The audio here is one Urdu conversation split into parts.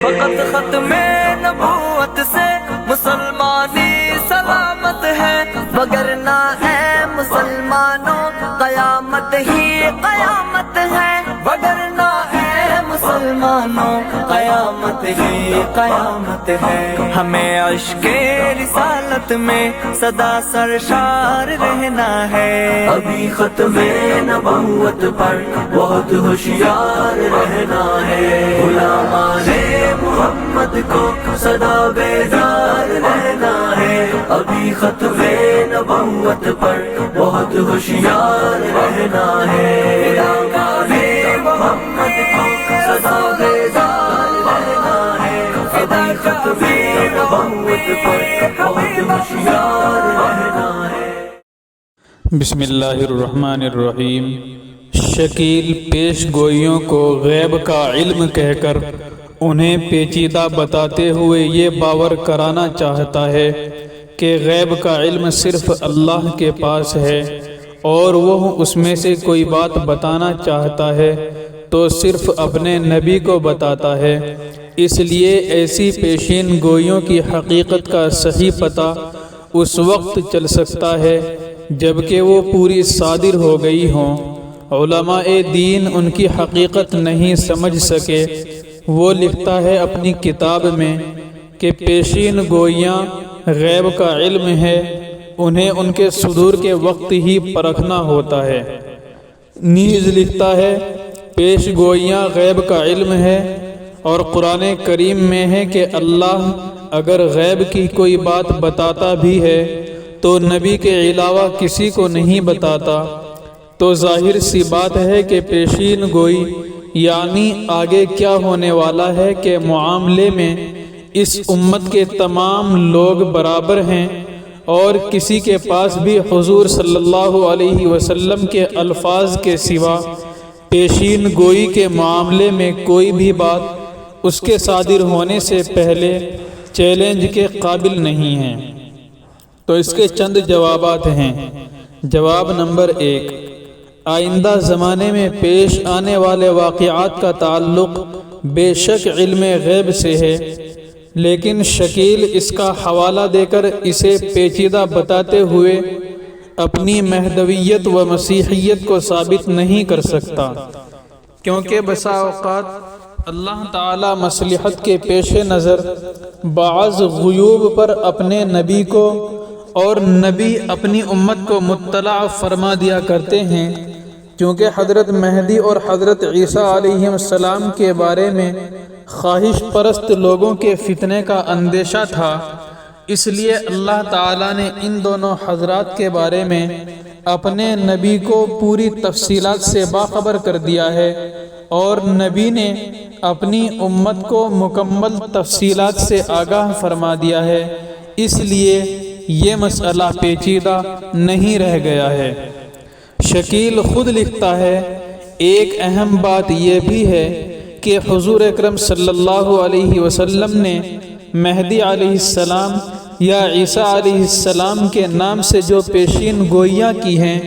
فقط ختم نبوت سے مسلمانی سلامت ہے، وگرنہ اے مسلمانوں قیامت ہی قیامت ہے، وگرنہ اے مسلمانوں قیامت ہی قیامت ہے۔ ہمیں عشق رسالت میں سدا سرشار رہنا ہے، ابھی ختم نبوت پر بہت ہوشیار رہنا ہے، غلامان محمد کو سدا بیدار رہنا ہے، ابھی ختم نبوت پر بہت ہوشیار رہنا ہے، غلامان محمد کو سدا بیدار رہنا ہے، ابھی ختم نبوت پر بہت ہوشیار رہنا ہے۔ بسم اللہ الرحمن الرحیم۔ شکیل پیش گوئیوں کو غیب کا علم کہہ کر انہیں پیچیدہ بتاتے ہوئے یہ باور کرانا چاہتا ہے کہ غیب کا علم صرف اللہ کے پاس ہے، اور وہ اس میں سے کوئی بات بتانا چاہتا ہے تو صرف اپنے نبی کو بتاتا ہے۔ اس لیے ایسی پیشین گوئیوں کی حقیقت کا صحیح پتہ اس وقت چل سکتا ہے جبکہ وہ پوری صادر ہو گئی ہوں۔ علماء دین ان کی حقیقت نہیں سمجھ سکے۔ وہ لکھتا ہے اپنی کتاب میں کہ پیشین گوئیاں غیب کا علم ہے، انہیں ان کے صدور کے وقت ہی پرکھنا ہوتا ہے۔ نیز لکھتا ہے پیش گوئیاں غیب کا علم ہے، اور قرآن کریم میں ہے کہ اللہ اگر غیب کی کوئی بات بتاتا بھی ہے تو نبی کے علاوہ کسی کو نہیں بتاتا۔ تو ظاہر سی بات ہے کہ پیشین گوئی یعنی آگے کیا ہونے والا ہے کے معاملے میں اس امت کے تمام لوگ برابر ہیں، اور کسی کے پاس بھی حضور صلی اللہ علیہ وسلم کے الفاظ کے سوا پیشین گوئی کے معاملے میں کوئی بھی بات اس کے صادر ہونے سے پہلے چیلنج کے قابل نہیں ہے۔ تو اس کے چند جوابات ہیں۔ جواب نمبر 1، آئندہ زمانے میں پیش آنے والے واقعات کا تعلق بے شک علم غیب سے ہے، لیکن شکیل اس کا حوالہ دے کر اسے پیچیدہ بتاتے ہوئے اپنی مہدویت و مسیحیت کو ثابت نہیں کر سکتا، کیونکہ بسا اوقات اللہ تعالی مصلحت کے پیش نظر بعض غیوب پر اپنے نبی کو اور نبی اپنی امت کو مطلع فرما دیا کرتے ہیں۔ کیونکہ حضرت مہدی اور حضرت عیسیٰ علیہ السلام کے بارے میں خواہش پرست لوگوں کے فتنے کا اندیشہ تھا، اس لیے اللہ تعالیٰ نے ان دونوں حضرات کے بارے میں اپنے نبی کو پوری تفصیلات سے باخبر کر دیا ہے، اور نبی نے اپنی امت کو مکمل تفصیلات سے آگاہ فرما دیا ہے، اس لیے یہ مسئلہ پیچیدہ نہیں رہ گیا ہے۔ شکیل خود لکھتا ہے ایک اہم بات یہ بھی ہے کہ حضور اکرم صلی اللہ علیہ وسلم نے مہدی علیہ السلام یا عیسیٰ علیہ السلام کے نام سے جو پیشین گوئیاں کی ہیں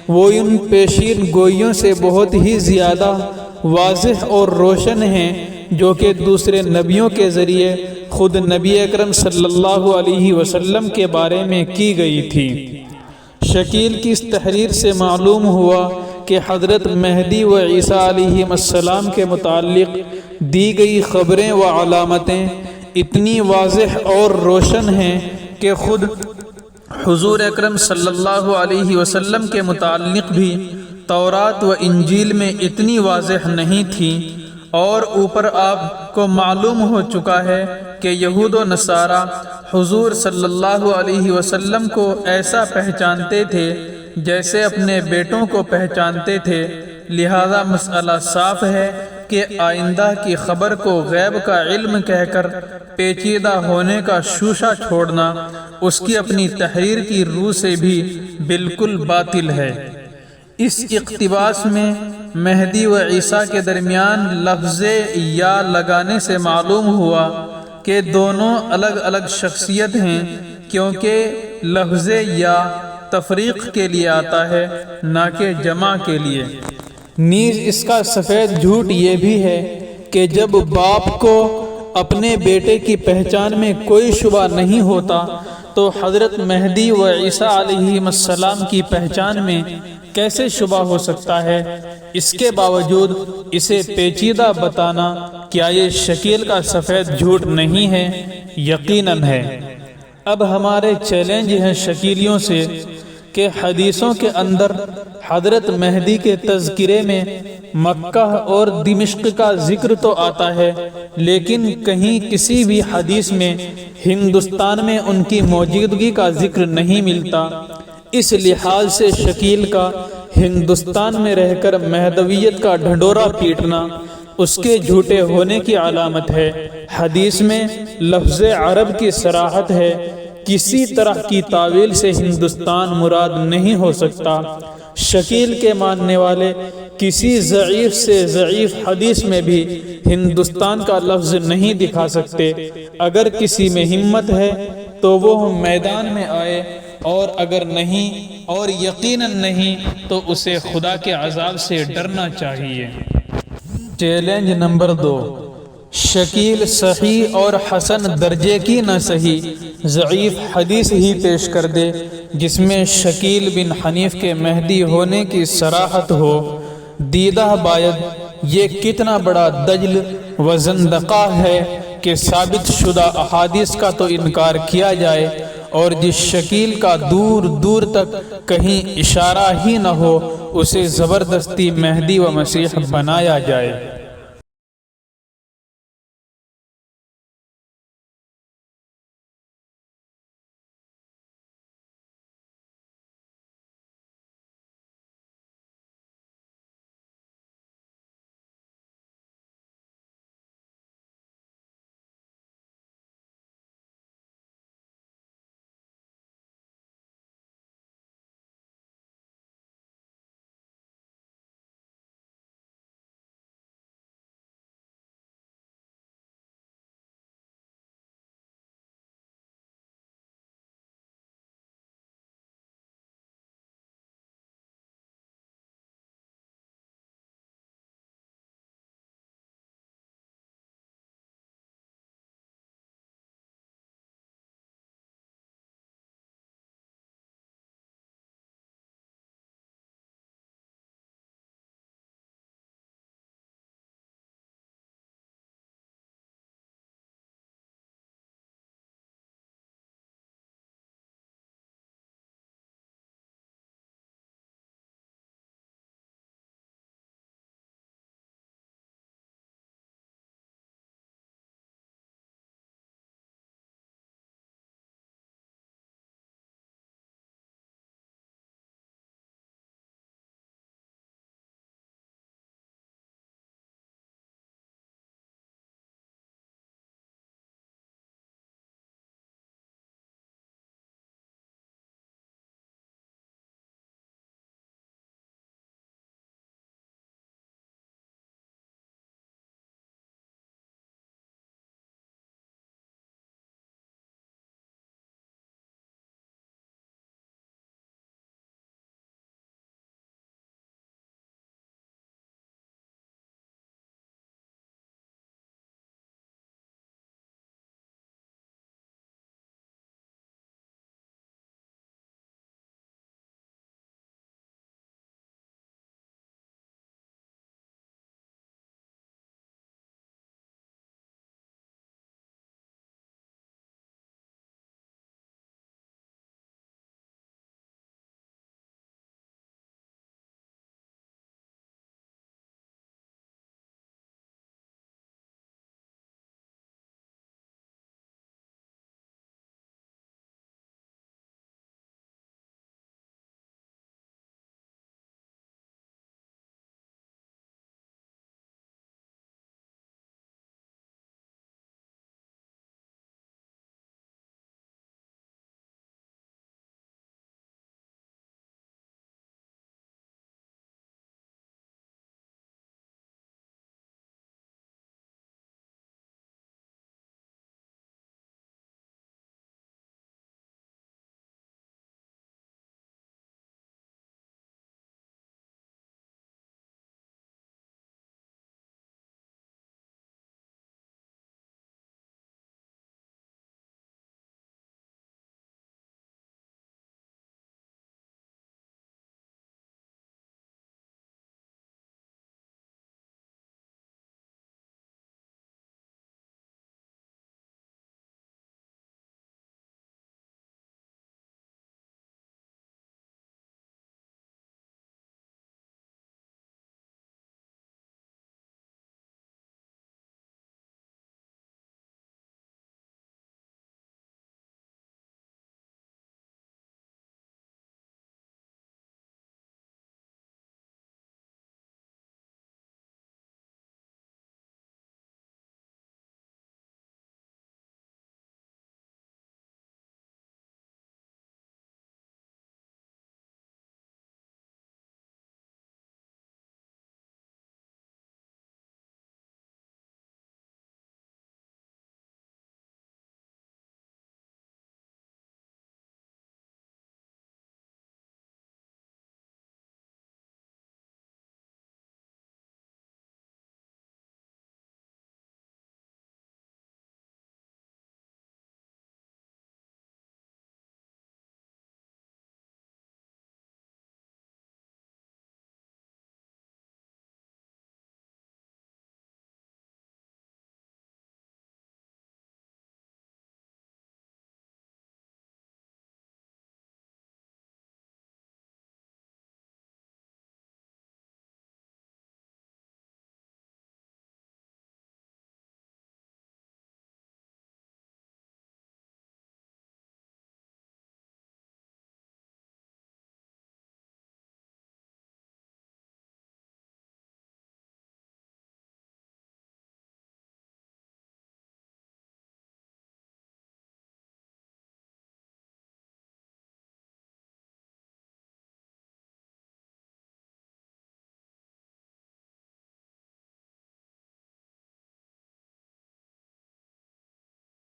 وہ ان پیشین گوئیوں سے بہت ہی زیادہ واضح اور روشن ہیں جو کہ دوسرے نبیوں کے ذریعے خود نبی اکرم صلی اللہ علیہ وسلم کے بارے میں کی گئی تھی۔ شکیل کی اس تحریر سے معلوم ہوا کہ حضرت مہدی و عیسیٰ علیہ السلام کے متعلق دی گئی خبریں و علامتیں اتنی واضح اور روشن ہیں کہ خود حضور اکرم صلی اللہ علیہ وسلم کے متعلق بھی تورات و انجیل میں اتنی واضح نہیں تھیں، اور اوپر آپ کو معلوم ہو چکا ہے کہ یہود و نصارہ حضور صلی اللہ علیہ وسلم کو ایسا پہچانتے تھے جیسے اپنے بیٹوں کو پہچانتے تھے، لہذا مسئلہ صاف ہے کہ آئندہ کی خبر کو غیب کا علم کہہ کر پیچیدہ ہونے کا شوشہ چھوڑنا اس کی اپنی تحریر کی روح سے بھی بالکل باطل ہے۔ اس اقتباس میں مہدی و عیسیٰ کے درمیان لفظ یا لگانے سے معلوم ہوا کہ دونوں الگ الگ شخصیت ہیں، کیونکہ لفظ یا تفریق کے لیے آتا ہے نہ کہ جمع کے لیے۔ نیز اس کا سفید جھوٹ یہ بھی ہے کہ جب باپ کو اپنے بیٹے کی پہچان میں کوئی شبہ نہیں ہوتا تو حضرت مہدی و عیسیٰ علیہ السلام کی پہچان میں کیسے شبہ ہو سکتا ہے؟ اس کے باوجود اسے پیچیدہ بتانا کیا یہ شکیل کا سفید جھوٹ نہیں ہے؟ یقیناً ہے۔ اب ہمارے چیلنج ہیں شکیلیوں سے کہ حدیثوں کے اندر حضرت مہدی کے تذکرے میں مکہ اور دمشق کا ذکر تو آتا ہے، لیکن کہیں کسی بھی حدیث میں ہندوستان میں ان کی موجودگی کا ذکر نہیں ملتا۔ اس لحاظ سے شکیل کا ہندوستان میں رہ کر مہدویت کا ڈھنڈورا پیٹنا اس کے جھوٹے ہونے کی علامت ہے۔ حدیث میں لفظ عرب کی صراحت ہے، کسی طرح کی تعویل سے ہندوستان مراد نہیں ہو سکتا۔ شکیل کے ماننے والے کسی ضعیف سے ضعیف حدیث میں بھی ہندوستان کا لفظ نہیں دکھا سکتے۔ اگر کسی میں ہمت ہے تو وہ میدان میں آئے، اور اگر نہیں اور یقیناً نہیں تو اسے خدا کے عذاب سے ڈرنا چاہیے۔ چیلنج نمبر 2، شکیل صحیح اور حسن درجے کی نہ صحیح ضعیف حدیث ہی پیش کر دے جس میں شکیل بن حنیف کے مہدی ہونے کی صراحت ہو۔ دیدہ باید یہ کتنا بڑا دجل و زندقہ ہے کہ ثابت شدہ احادیث کا تو انکار کیا جائے، اور جس شکیل کا دور دور تک کہیں اشارہ ہی نہ ہو اسے زبردستی مہدی و مسیح بنایا جائے۔